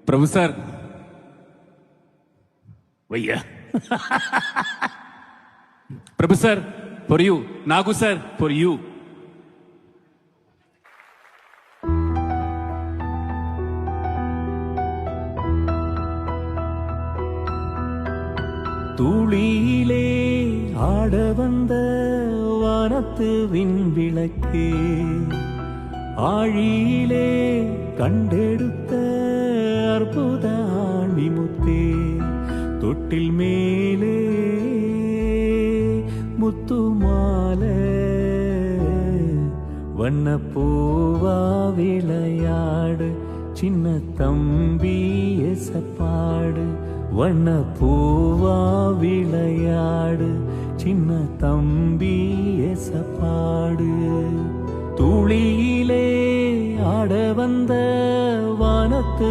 प्रभु sir भैया Prabhu sir for you Nagu sir for you தூளியிலே ஆட வந்த வானத்து விண்விளக்கே ஆழியிலே கண்டெடுத்த அற்புத ஆணிமுத்தே தொட்டில் மேலே முத்துமாலை வண்ணப்பூவா விளையாடு சின்ன தம்பி எசப்பாடு வண்ணப்பூவா விளையாடு சின்ன தம்பி எசப்பாடு துளியிலே ஆட வந்த வானத்து